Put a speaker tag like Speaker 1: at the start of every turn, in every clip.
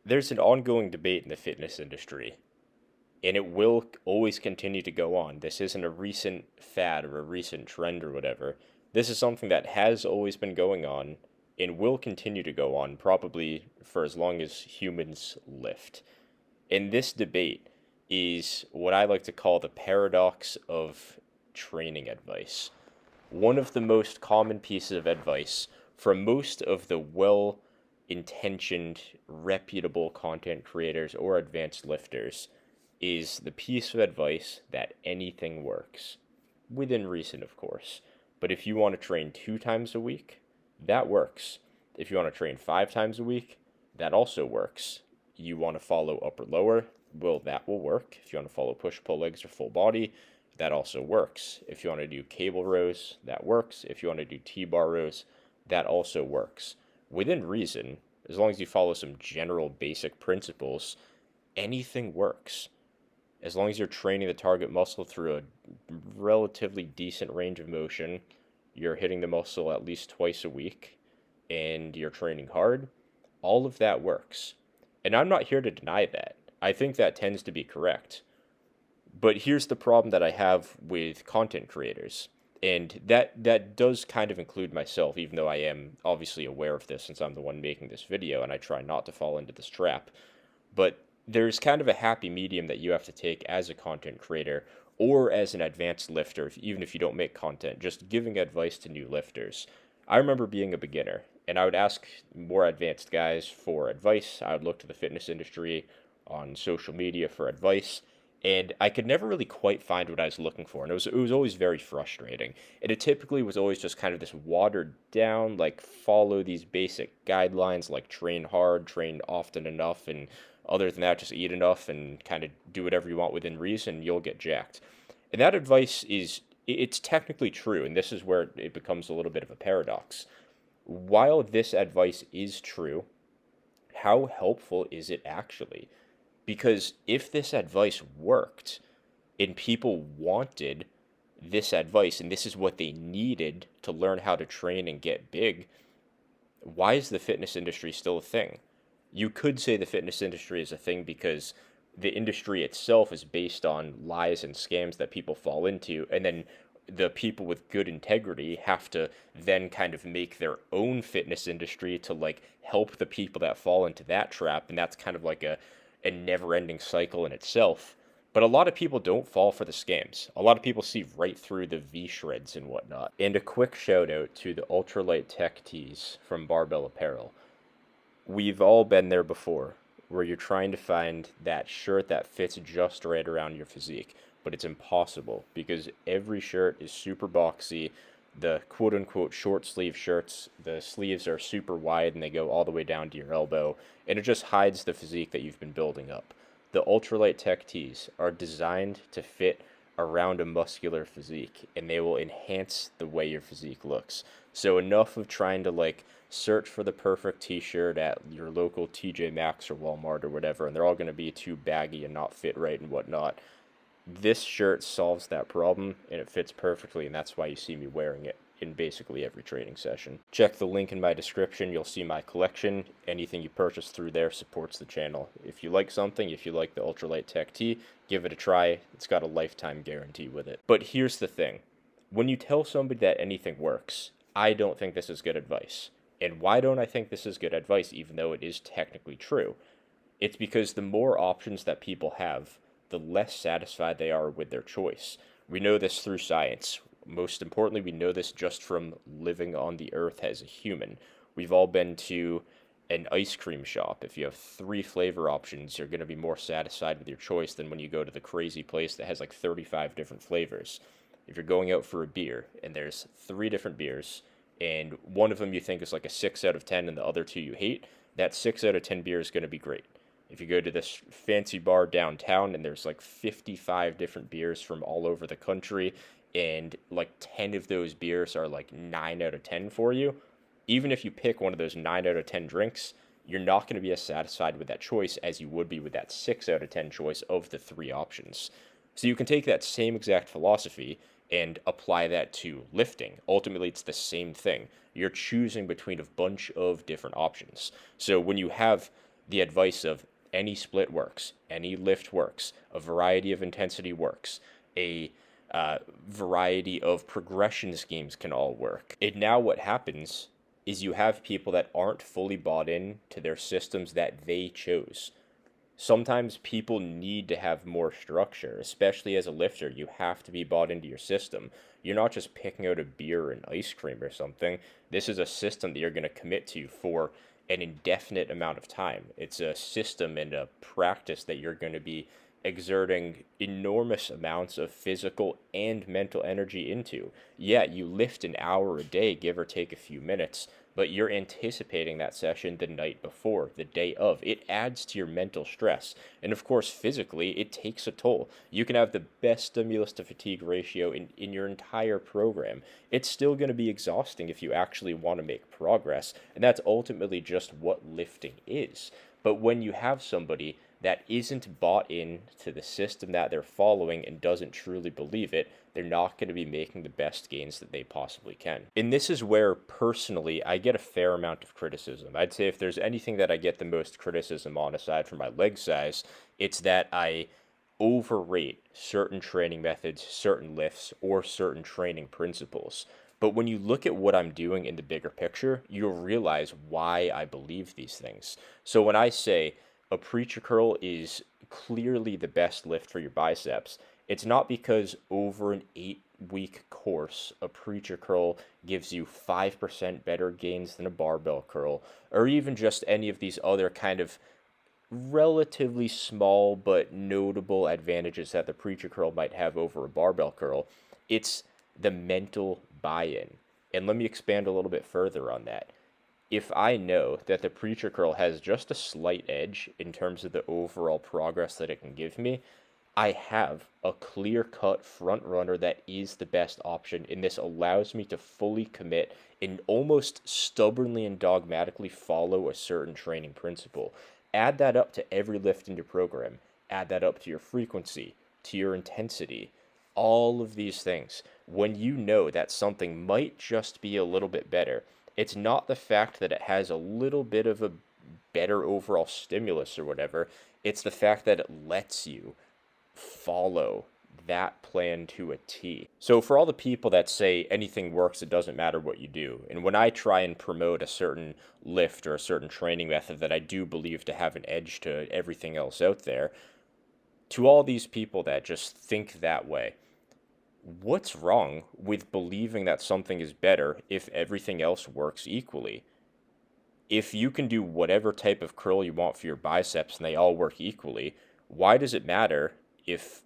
Speaker 1: There's an ongoing debate in the fitness industry, and it will always continue to go on. This isn't a recent fad or a recent trend or whatever. This is something that has always been going on and will continue to go on probably for as long as humans live. And this debate is what I like to call the paradox of training advice. One of the most common pieces of advice from most of the well intentioned, reputable content creators or advanced lifters is the piece of advice that anything works. Within reason, of course. But if you want to train 2 times a week, that works. If you want to train 5 times a week, that also works. You want to follow upper lower, well, that will work. If you want to follow push pull legs or full body, that also works. If you want to do cable rows, that works. If you want to do T-bar rows, that also works. Within reason, as long as you follow some general basic principles, anything works. As long as you're training the target muscle through a relatively decent range of motion, you're hitting the muscle at least twice a week, and you're training hard, all of that works. And I'm not here to deny that. I think that tends to be correct. But here's the problem that I have with content creators. And that does kind of include myself, even though I am obviously aware of this since I'm the one making this video and I try not to fall into this trap. But there's kind of a happy medium that you have to take as a content creator or as an advanced lifter, even if you don't make content, just giving advice to new lifters. I remember being a beginner, and I would ask more advanced guys for advice. I would look to the fitness industry on social media for advice, and I could never really quite find what I was looking for, and it was always very frustrating. And it typically was always just kind of this watered down, like follow these basic guidelines, like train hard, train often enough, and other than that, just eat enough and kind of do whatever you want within reason, you'll get jacked. And that advice it's technically true, and this is where it becomes a little bit of a paradox. While this advice is true, how helpful is it actually? Because if this advice worked and people wanted this advice and this is what they needed to learn how to train and get big, why is the fitness industry still a thing? You could say the fitness industry is a thing because the industry itself is based on lies and scams that people fall into, and then the people with good integrity have to then kind of make their own fitness industry to like help the people that fall into that trap, and that's kind of like a never-ending cycle in itself. But a lot of people don't fall for the scams. A lot of people see right through the V-shreds and whatnot. And a quick shout out to the ultralight tech tees from Barbell Apparel. We've all been there before, where you're trying to find that shirt that fits just right around your physique, but it's impossible because every shirt is super boxy. The quote unquote short sleeve shirts, the sleeves are super wide and they go all the way down to your elbow, and it just hides the physique that you've been building up. The ultralight tech tees are designed to fit around a muscular physique, and they will enhance the way your physique looks. So enough of trying to like search for the perfect t-shirt at your local TJ Maxx or Walmart or whatever, and they're all going to be too baggy and not fit right and whatnot. This shirt solves that problem, and it fits perfectly, and that's why you see me wearing it in basically every training session. Check the link in my description, you'll see my collection. Anything you purchase through there supports the channel. If you like something, if you like the ultralight tech tee, give it a try. It's got a lifetime guarantee with it. But here's the thing. When you tell somebody that anything works, I don't think this is good advice. And why don't I think this is good advice, even though it is technically true? It's because the more options that people have, the less satisfied they are with their choice. We know this through science. Most importantly, we know this just from living on the earth as a human. We've all been to an ice cream shop. If you have 3 flavor options, you're going to be more satisfied with your choice than when you go to the crazy place that has like 35 different flavors. If you're going out for a beer and there's 3 different beers, and one of them you think is like a 6 out of 10 and the other 2 you hate, that 6 out of 10 beer is going to be great. If you go to this fancy bar downtown and there's like 55 different beers from all over the country, and like 10 of those beers are like 9 out of 10 for you, even if you pick one of those 9 out of 10 drinks, you're not going to be as satisfied with that choice as you would be with that 6 out of 10 choice of the 3 options. So you can take that same exact philosophy and apply that to lifting. Ultimately, it's the same thing. You're choosing between a bunch of different options. So when you have the advice of any split works, any lift works, a variety of intensity works, a variety of progression schemes can all work. And now what happens is you have people that aren't fully bought in to their systems that they chose. Sometimes people need to have more structure, especially as a lifter. You have to be bought into your system. You're not just picking out a beer and ice cream or something. This is a system that you're going to commit to for an indefinite amount of time. It's a system and a practice that you're going to be exerting enormous amounts of physical and mental energy into. Yeah, you lift an hour a day, give or take a few minutes, but you're anticipating that session the night before, the day of. It adds to your mental stress. And of course, physically, it takes a toll. You can have the best stimulus to fatigue ratio in your entire program. It's still going to be exhausting if you actually want to make progress. And that's ultimately just what lifting is. But when you have somebody that isn't bought in to the system that they're following and doesn't truly believe it, they're not going to be making the best gains that they possibly can. And this is where, personally, I get a fair amount of criticism. I'd say if there's anything that I get the most criticism on, aside from my leg size, it's that I overrate certain training methods, certain lifts, or certain training principles. But when you look at what I'm doing in the bigger picture, you'll realize why I believe these things. So when I say a preacher curl is clearly the best lift for your biceps, it's not because over an 8-week course, a preacher curl gives you 5% better gains than a barbell curl, or even just any of these other kind of relatively small but notable advantages that the preacher curl might have over a barbell curl. It's the mental buy-in. And let me expand a little bit further on that. If I know that the preacher curl has just a slight edge in terms of the overall progress that it can give me, I have a clear-cut front runner that is the best option, and this allows me to fully commit and almost stubbornly and dogmatically follow a certain training principle. Add that up to every lift in your program. Add that up to your frequency, to your intensity, all of these things. When you know that something might just be a little bit better, it's not the fact that it has a little bit of a better overall stimulus or whatever. It's the fact that it lets you follow that plan to a T. So for all the people that say anything works, it doesn't matter what you do, and when I try and promote a certain lift or a certain training method that I do believe to have an edge to everything else out there, to all these people that just think that way, what's wrong with believing that something is better if everything else works equally? If you can do whatever type of curl you want for your biceps and they all work equally, why does it matter if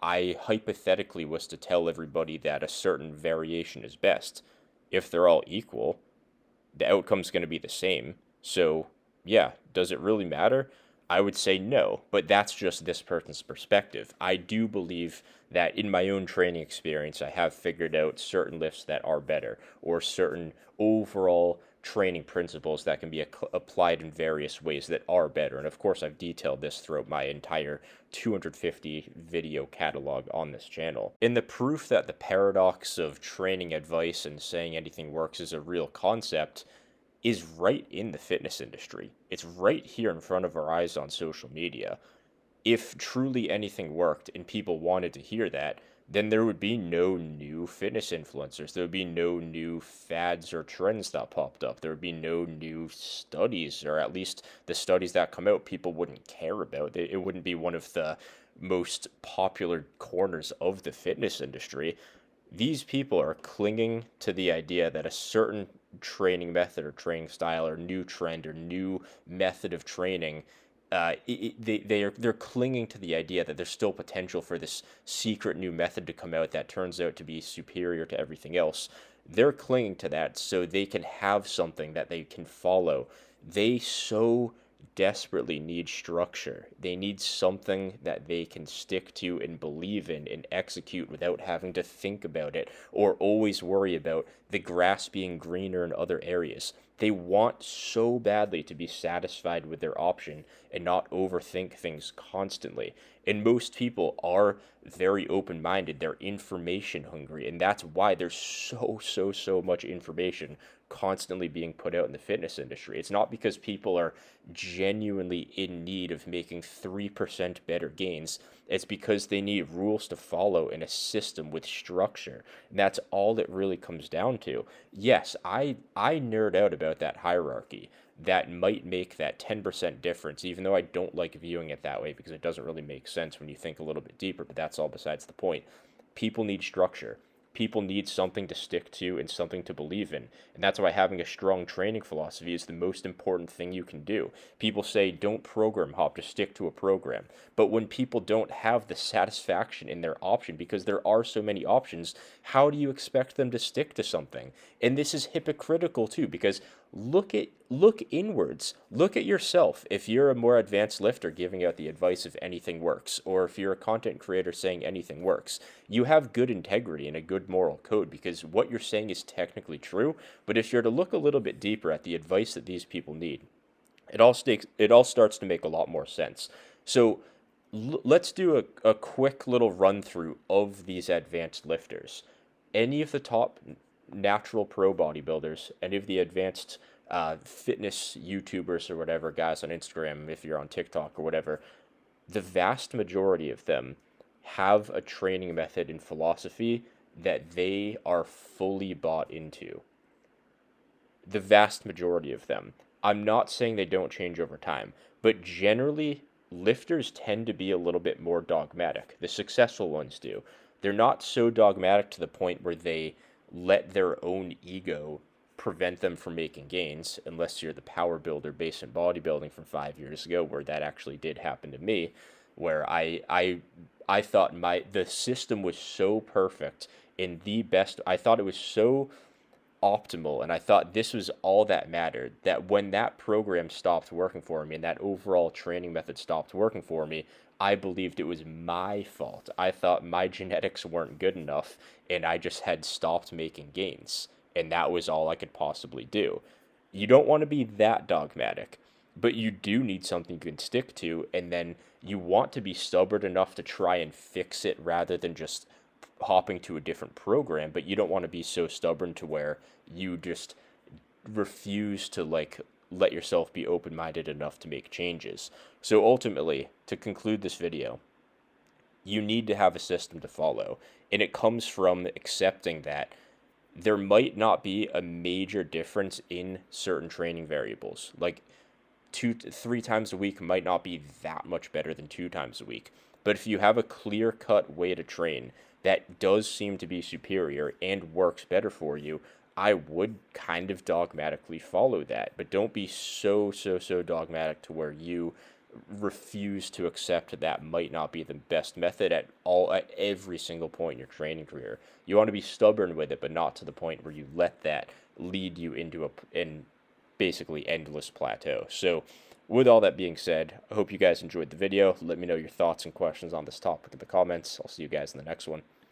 Speaker 1: I hypothetically was to tell everybody that a certain variation is best? If they're all equal, the outcome's going to be the same. So, yeah, does it really matter? I would say no, but that's just this person's perspective. I do believe that in my own training experience, I have figured out certain lifts that are better, or certain overall training principles that can be applied in various ways that are better. And of course, I've detailed this throughout my entire 250 video catalog on this channel. In the proof that the paradox of training advice and saying anything works is a real concept is right in the fitness industry. It's right here in front of our eyes on social media. If truly anything worked and people wanted to hear that, then there would be no new fitness influencers. There would be no new fads or trends that popped up. There would be no new studies, or at least the studies that come out, people wouldn't care about. It wouldn't be one of the most popular corners of the fitness industry. These people are clinging to the idea that a certain training method or training style or new trend or new method of training, they're clinging to the idea that there's still potential for this secret new method to come out that turns out to be superior to everything else. They're clinging to that so they can have something that they can follow. They so desperately need structure. They need something that they can stick to and believe in and execute without having to think about it or always worry about the grass being greener in other areas. They want so badly to be satisfied with their option and not overthink things constantly. And most people are very open-minded. They're information hungry, and that's why there's so much information constantly being put out in the fitness industry. It's not because people are genuinely in need of making 3% better gains. It's because they need rules to follow in a system with structure. And that's all it really comes down to. Yes, I nerd out about that hierarchy. That might make that 10% difference, even though I don't like viewing it that way because it doesn't really make sense when you think a little bit deeper, but that's all besides the point. People need structure. People need something to stick to and something to believe in. And that's why having a strong training philosophy is the most important thing you can do. People say don't program hop, just stick to a program. But when people don't have the satisfaction in their option because there are so many options, how do you expect them to stick to something? And this is hypocritical too, because look inwards. Look at yourself. If you're a more advanced lifter giving out the advice if anything works, or if you're a content creator saying anything works, you have good integrity and a good moral code because what you're saying is technically true. But if you're to look a little bit deeper at the advice that these people need, it all starts to make a lot more sense. So let's do a quick little run through of these advanced lifters. Any of the top natural pro bodybuilders, any of the advanced fitness YouTubers or whatever, guys on Instagram, if you're on TikTok or whatever, the vast majority of them have a training method and philosophy that they are fully bought into. The vast majority of them. I'm not saying they don't change over time, but generally, lifters tend to be a little bit more dogmatic. The successful ones do. They're not so dogmatic to the point where they let their own ego prevent them from making gains, unless you're the power builder basement bodybuilding from 5 years ago, where that actually did happen to me, where I thought the system was so perfect in the best. I thought it was so optimal, and I thought this was all that mattered, that when that program stopped working for me and that overall training method stopped working for me, I believed it was my fault. I thought my genetics weren't good enough and I just had stopped making gains, and that was all I could possibly do. You don't want to be that dogmatic, but you do need something you can stick to, and then you want to be stubborn enough to try and fix it rather than just hopping to a different program. But you don't want to be so stubborn to where you just refuse to let yourself be open-minded enough to make changes. So ultimately, to conclude this video, you need to have a system to follow, and it comes from accepting that there might not be a major difference in certain training variables. Like 3 times a week might not be that much better than 2 times a week. But if you have a clear-cut way to train that does seem to be superior and works better for you, I would kind of dogmatically follow that. But don't be so dogmatic to where you refuse to accept that might not be the best method at every single point in your training career. You want to be stubborn with it, but not to the point where you let that lead you into an basically endless plateau. So with all that being said, I hope you guys enjoyed the video. Let me know your thoughts and questions on this topic in the comments. I'll see you guys in the next one.